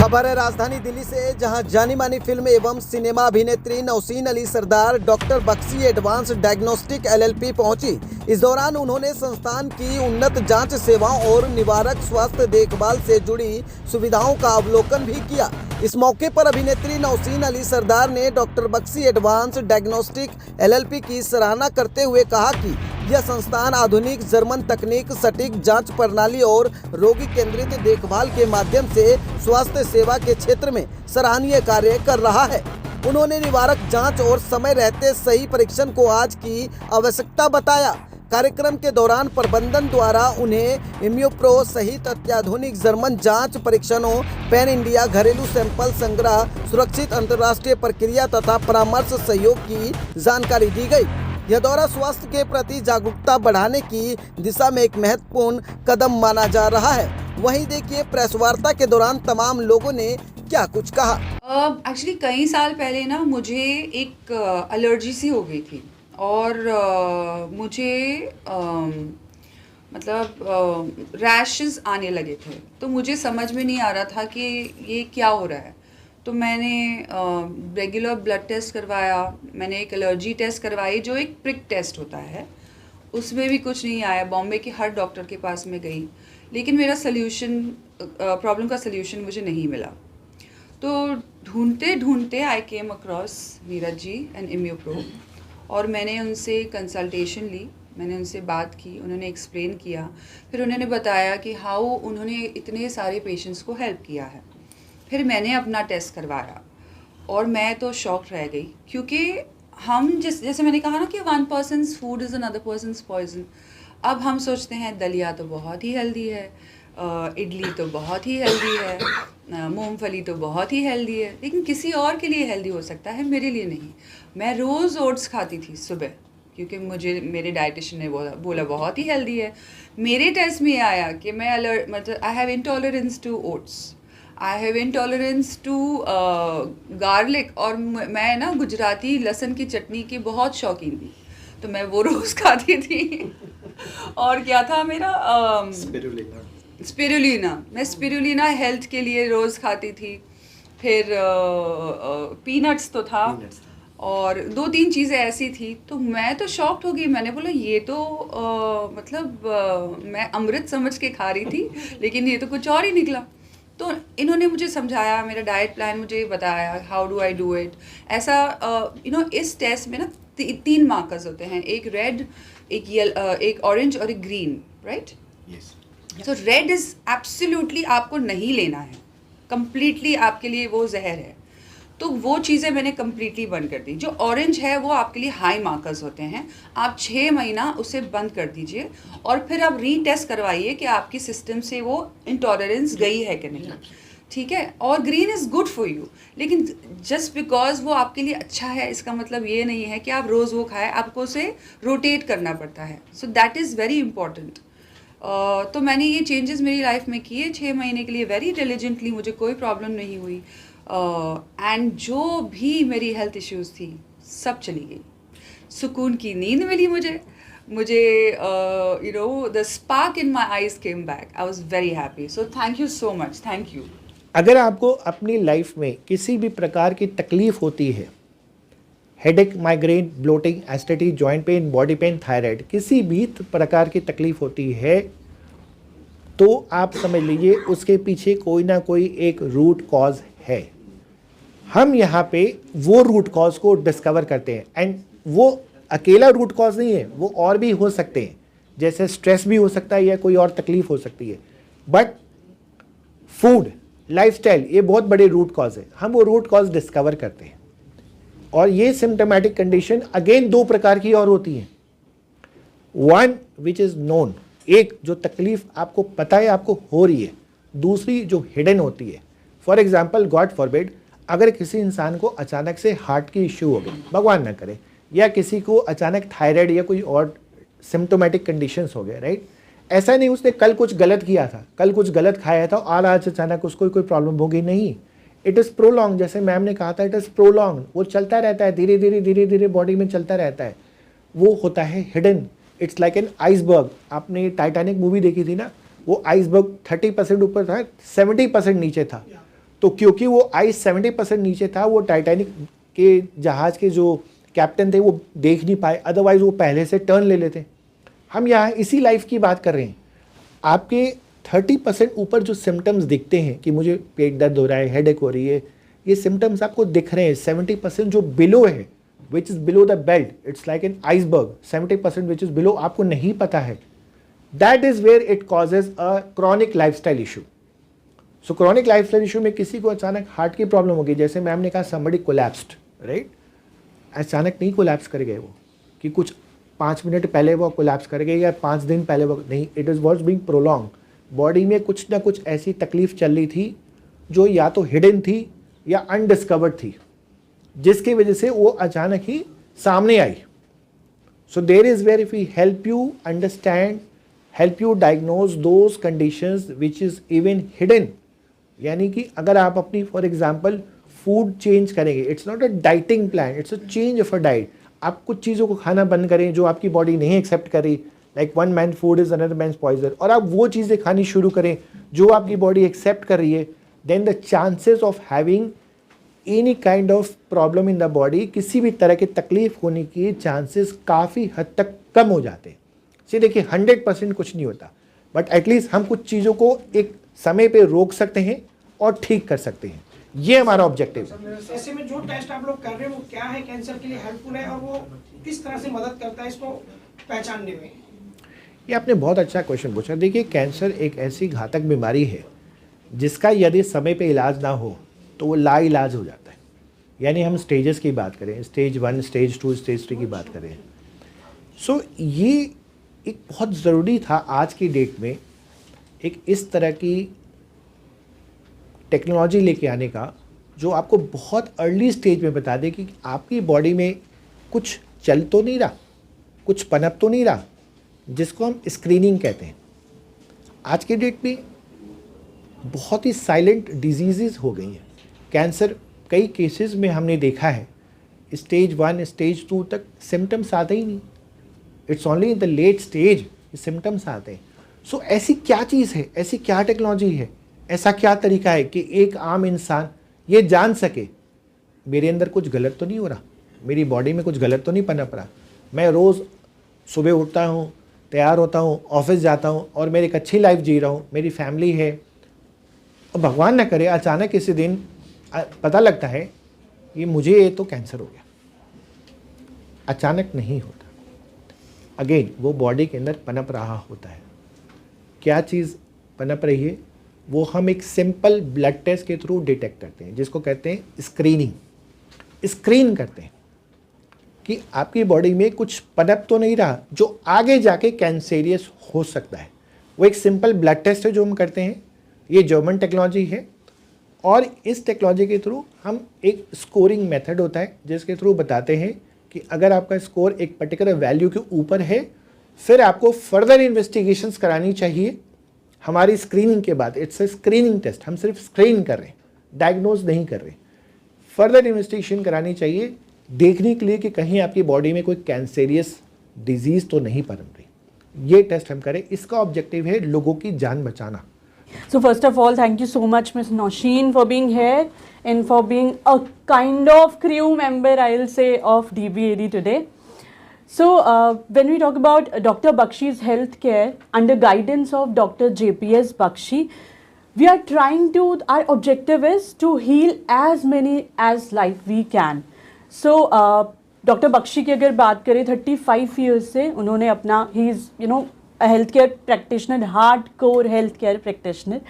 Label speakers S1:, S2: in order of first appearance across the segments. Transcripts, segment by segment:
S1: खबर है राजधानी दिल्ली से, जहां जानी मानी फिल्म एवं सिनेमा अभिनेत्री Nausheen Ali Sardar doctor Bakshi advance diagnostic LLP पहुंची। इस दौरान उन्होंने संस्थान की उन्नत जांच सेवाओं और निवारक स्वास्थ्य देखभाल से जुड़ी सुविधाओं का अवलोकन भी किया। इस मौके पर अभिनेत्री नौसीन अली सरदार ने doctor Bakshi advance diagnostic LLP की सराहना करते हुए कहा कि यह संस्थान आधुनिक जर्मन तकनीक, सटीक जांच प्रणाली और रोगी केंद्रित देखभाल के माध्यम से स्वास्थ्य सेवा के क्षेत्र में सराहनीय कार्य कर रहा है। उन्होंने निवारक जांच और समय रहते सही परीक्षण को आज की आवश्यकता बताया। कार्यक्रम के दौरान प्रबंधन द्वारा उन्हें इम्यूप्रो सहित अत्याधुनिक जर्मन जांच परीक्षणों, पैन इंडिया घरेलू सैंपल संग्रह, सुरक्षित अंतर्राष्ट्रीय प्रक्रिया तथा परामर्श सहयोग की जानकारी दी गई। यह दौरा स्वास्थ्य के प्रति जागरूकता बढ़ाने की दिशा में एक महत्वपूर्ण कदम माना जा रहा है। वहीं देखिए प्रेस वार्ता के दौरान तमाम लोगों ने क्या कुछ कहा।
S2: एक्चुअली कई साल पहले ना मुझे एक एलर्जी सी हो गई थी और मुझे मतलब रैशेस आने लगे थे, तो मुझे समझ में नहीं आ रहा था कि ये क्या हो रहा है। तो मैंने रेगुलर ब्लड टेस्ट करवाया, मैंने एक एलर्जी टेस्ट करवाई जो एक प्रिक टेस्ट होता है, उसमें भी कुछ नहीं आया। बॉम्बे के हर डॉक्टर के पास में गई, लेकिन मेरा सल्यूशन, प्रॉब्लम का सल्यूशन मुझे नहीं मिला। तो ढूंढते ढूंढते I came across Neeraj ji and Immupro, और मैंने उनसे कंसल्टेशन ली, मैंने उनसे बात की, उन्होंने एक्सप्लेन किया। फिर उन्होंने बताया कि हाउ उन्होंने इतने सारे पेशेंट्स को हेल्प किया है। फिर मैंने अपना टेस्ट करवाया और मैं तो शॉक रह गई, क्योंकि हम जैसे मैंने कहा ना कि one person's food is another person's poison. अब हम सोचते हैं दलिया तो बहुत ही हेल्दी है, इडली तो बहुत ही हेल्दी है, मूंगफली तो बहुत ही हेल्दी है, लेकिन किसी और के लिए हेल्दी हो सकता है, मेरे लिए नहीं। मैं रोज़ ओट्स खाती थी सुबह, क्योंकि मुझे मेरे डाइटिशियन ने बोला बहुत ही हेल्दी है। मेरे टेस्ट में आया कि मैं मतलब I have intolerance to oats, I have intolerance to garlic, और मैं ना गुजराती लहसुन की चटनी की बहुत शौकीन थी, तो मैं वो रोज़ खाती थी। और क्या था मेरा स्पिरुलिना, मैं स्पिरुलिना हेल्थ के लिए रोज़ खाती थी। फिर पीनट्स तो था, और 2-3 चीज़ें ऐसी थी। तो मैं तो शॉक्ड हो गई, मैंने बोला ये तो मैं अमृत समझ के खा रही थी, लेकिन ये तो कुछ और ही निकला। तो इन्होंने मुझे समझाया, मेरा डाइट प्लान मुझे बताया, how do I do it. ऐसा इस टेस्ट में ना 3 मार्कर्स होते हैं, एक रेड, एक ऑरेंज और एक green, right? So red is absolutely आपको नहीं लेना है, कम्प्लीटली आपके लिए वो जहर है। तो वो चीज़ें मैंने कम्प्लीटली बंद कर दी। जो ऑरेंज है वो आपके लिए हाई मार्कर्स होते हैं, आप 6 महीना उसे बंद कर दीजिए और फिर आप रीटेस्ट करवाइए कि आपकी सिस्टम से वो इंटॉलरेंस गई है कि नहीं, ठीक है? और green is good for you, लेकिन जस्ट बिकॉज वो आपके लिए अच्छा है इसका मतलब ये नहीं है कि आप रोज़ वो खाएं, आपको उसे रोटेट करना पड़ता है। So that is very important. तो मैंने ये चेंजेस मेरी लाइफ में किए 6 महीने के लिए, वेरी डिलिजेंटली, मुझे कोई प्रॉब्लम नहीं हुई। एंड जो भी मेरी हेल्थ इश्यूज़ थी सब चली गई, सुकून की नींद मिली मुझे the spark in my eyes came back, I was very happy. So thank you so much, thank you.
S3: अगर आपको अपनी लाइफ में किसी भी प्रकार की तकलीफ होती है, headache, migraine, bloating, acidity, joint pain, body pain, thyroid, किसी भी प्रकार की तकलीफ होती है, तो आप समझ लीजिए उसके पीछे कोई ना कोई एक रूट कॉज है। हम यहाँ पे वो रूट कॉज को डिस्कवर करते हैं, एंड वो अकेला रूट कॉज नहीं है, वो और भी हो सकते हैं, जैसे स्ट्रेस भी हो सकता है या कोई और तकलीफ हो सकती है। बट फूड, लाइफस्टाइल, ये बहुत बड़े रूट कॉज है। हम वो रूट कॉज डिस्कवर करते हैं, और ये सिम्टोमेटिक कंडीशन अगेन 2 प्रकार की और होती हैं। वन विच इज़ नोन, एक जो तकलीफ आपको पता है आपको हो रही है, दूसरी जो हिडन होती है। फॉर एग्जाम्पल, गॉड फॉरबिड, अगर किसी इंसान को अचानक से हार्ट की इश्यू हो गई, भगवान ना करे, या किसी को अचानक थायराइड या कोई और सिम्टोमेटिक कंडीशंस हो गए, राइट? ऐसा नहीं उसने कल कुछ गलत किया था, कल कुछ गलत खाया था और आज अचानक उसको कोई प्रॉब्लम हो गई, नहीं। इट इज़ प्रोलॉन्ग, जैसे मैम ने कहा था, इट इज़ प्रोलॉन्ग, वो चलता रहता है, धीरे धीरे बॉडी में चलता रहता है, वो होता है hidden. It's like an iceberg. आपने टाइटैनिक मूवी देखी थी ना, वो आइसबर्ग 30% ऊपर था, 70% नीचे था। तो क्योंकि वो आइस 70% नीचे था, वो टाइटैनिक के जहाज़ के जो कैप्टन थे वो देख नहीं पाए, अदरवाइज वो पहले से टर्न ले लेते। हम यहाँ इसी लाइफ की बात कर रहे हैं। आपके 30% ऊपर जो सिम्टम्स दिखते हैं कि मुझे पेट दर्द हो रहा है, हेडेक हो रही है, ये सिम्टम्स आपको दिख रहे हैं। 70% जो बिलो है, which is below the belt, it's like an iceberg, 70% which is below आपको नहीं पता है। That is where it causes a chronic lifestyle issue. So chronic lifestyle issue में किसी को अचानक हार्ट की प्रॉब्लम होगी, जैसे मैम ने कहा समबडी कोलैप्स्ड, राइट। अचानक नहीं कोलैप्स कर गए वो, कि कुछ 5 मिनट पहले वो कोलैप्स कर गए या 5 दिन पहले वो नहीं, it is was being prolong. Body में कुछ ना कुछ ऐसी तकलीफ चल रही थी जो या तो हिडन थी या अनडिस्कवर्ड थी, जिसकी वजह से वो अचानक ही सामने आई। So there is where if we help you understand, help you diagnose those conditions which is even hidden, यानी कि अगर आप अपनी फॉर एग्जांपल फूड चेंज करेंगे, it's not a dieting plan, it's a change of a diet. आप कुछ चीज़ों को खाना बंद करें जो आपकी बॉडी नहीं एक्सेप्ट कर रही, like one man food is another man's poison, और आप वो चीज़ें खानी शुरू करें जो आपकी बॉडी एक्सेप्ट कर रही है, then the chances of having any kind of problem in the body, किसी भी तरह की तकलीफ होने की चांसेस काफ़ी हद तक कम हो जाते हैं। से देखिए 100% कुछ नहीं होता, बट एटलीस्ट हम कुछ चीज़ों को एक समय पे रोक सकते हैं और ठीक कर सकते हैं। ये हमारा ऑब्जेक्टिव है।
S4: ऐसे में जो टेस्ट आप लोग कर रहे हैं वो क्या है, कैंसर के लिए हेल्पफुल है और वो किस तरह से मदद करता है इसको पहचानने में?
S3: ये आपने बहुत अच्छा क्वेश्चन पूछा। देखिए कैंसर एक ऐसी घातक बीमारी है जिसका यदि समय पे इलाज ना हो तो वो लाइलाज हो जाता है। यानी हम स्टेजेस की बात करें, स्टेज 1, स्टेज 2, स्टेज 3 की बात करें, सो ये एक बहुत ज़रूरी था आज की डेट में एक इस तरह की टेक्नोलॉजी लेके आने का जो आपको बहुत अर्ली स्टेज में बता दे कि आपकी बॉडी में कुछ चल तो नहीं रहा, कुछ पनप तो नहीं रहा, जिसको हम स्क्रीनिंग कहते हैं। आज के डेट में बहुत ही साइलेंट डिजीज़ हो गई हैं। कैंसर कई केसेस में हमने देखा है स्टेज 1, स्टेज 2 तक सिम्टम्स आते ही नहीं, it's only in the late stage symptoms आते हैं। सो ऐसी क्या चीज़ है, ऐसी क्या टेक्नोलॉजी है, ऐसा क्या तरीका है कि एक आम इंसान ये जान सके मेरे अंदर कुछ गलत तो नहीं हो रहा, मेरी बॉडी में कुछ गलत तो नहीं पनप रहा, मैं रोज़ सुबह उठता हूँ, तैयार होता हूँ, ऑफिस जाता हूँ और मेरी एक अच्छी लाइफ जी रहा हूँ, मेरी फैमिली है, और भगवान ना करे अचानक किसी दिन पता लगता है कि मुझे ये तो कैंसर हो गया। अचानक नहीं होता, अगेन वो बॉडी के अंदर पनप रहा होता है। क्या चीज़ पनप रही है वो हम एक सिंपल ब्लड टेस्ट के थ्रू डिटेक्ट करते हैं, जिसको कहते हैं स्क्रीनिंग। स्क्रीन करते हैं कि आपकी बॉडी में कुछ पनप तो नहीं रहा जो आगे जाके कैंसेरियस हो सकता है। वो एक सिंपल ब्लड टेस्ट है जो हम करते हैं, ये जर्मन टेक्नोलॉजी है, और इस टेक्नोलॉजी के थ्रू हम एक स्कोरिंग मेथड होता है जिसके थ्रू बताते हैं कि अगर आपका स्कोर एक पर्टिकुलर वैल्यू के ऊपर है फिर आपको फर्दर इन्वेस्टिगेशंस करानी चाहिए हमारी स्क्रीनिंग के बाद। इट्स अ स्क्रीनिंग टेस्ट, हम सिर्फ स्क्रीन कर रहे हैं, डायग्नोज नहीं कर रहे। फर्दर इन्वेस्टिगेशन करानी चाहिए देखने के लिए कि कहीं आपकी बॉडी में कोई कैंसेरियस डिजीज़ तो नहीं पनप रही। ये टेस्ट हम करें, इसका ऑब्जेक्टिव है लोगों की जान बचाना।
S5: So first of all, thank you so much, Ms. Nausheen, for being here and for being a kind of crew member, I'll say, of DBAD today. So when we talk about Dr. Bakshi's healthcare under guidance of Dr. JPS Bakshi, we are trying to, our objective is to heal as many as like we can. So Dr. Bakshi की अगर बात करें 35 years से उन्होंने अपना, he is health care practitioner, hard core health care practitioner,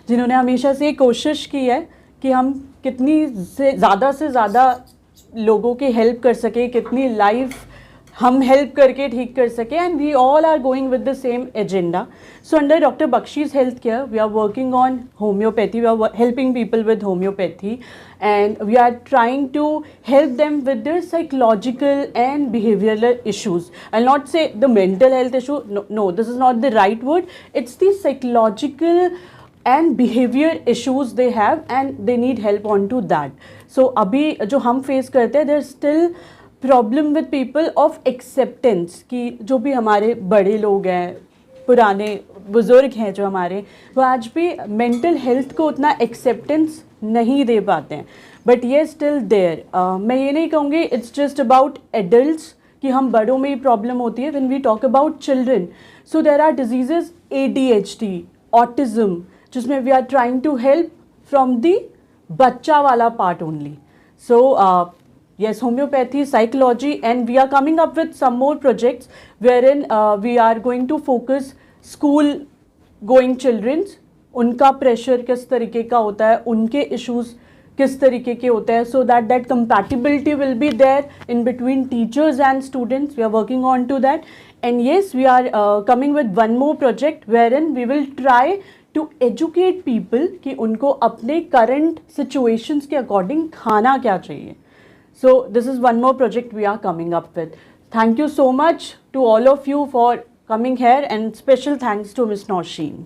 S5: जिन्होंने हमेशा से कोशिश की है कि हम कितनी से ज़्यादा लोगों की हेल्प कर सके, कितनी लाइफ हम हेल्प करके ठीक कर सके, and we all are going with the same agenda. So under doctor Bakshi's health care we are working on homeopathy, we are helping people with homeopathy, and we are trying to help them with their psychological and behavioral issues. I'll not say the mental health issue, no, this is not the right word. It's the psychological and behavior issues they have and they need help onto that. So अभी जो हम face करते हैं, there's still problem with people of acceptance कि जो भी हमारे बड़े लोग हैं, पुराने बुज़ुर्ग हैं जो हमारे, वो आज भी मेंटल हेल्थ को उतना एक्सेप्टेंस नहीं दे पाते हैं, बट ये स्टिल देयर। मैं ये नहीं कहूँगी इट्स जस्ट अबाउट एडल्ट्स कि हम बड़ों में ही प्रॉब्लम होती है। When we talk about children, so there are diseases ADHD, autism, जिसमें we are trying to help from the बच्चा वाला part only. So yes, homeopathy, psychology, and we are coming up with some more projects wherein we are going to focus school going children's, उनका pressure किस तरीके का होता है, उनके issues किस तरीके के होते हैं, so that that compatibility will be there in between teachers and students. We are working on to that, and yes, we are coming with one more project wherein we will try to educate people कि उनको अपने current situations के according खाना क्या चाहिए. So this is one more project we are coming up with. Thank you so much to all of you for coming here, and special thanks to Ms. Nosheen.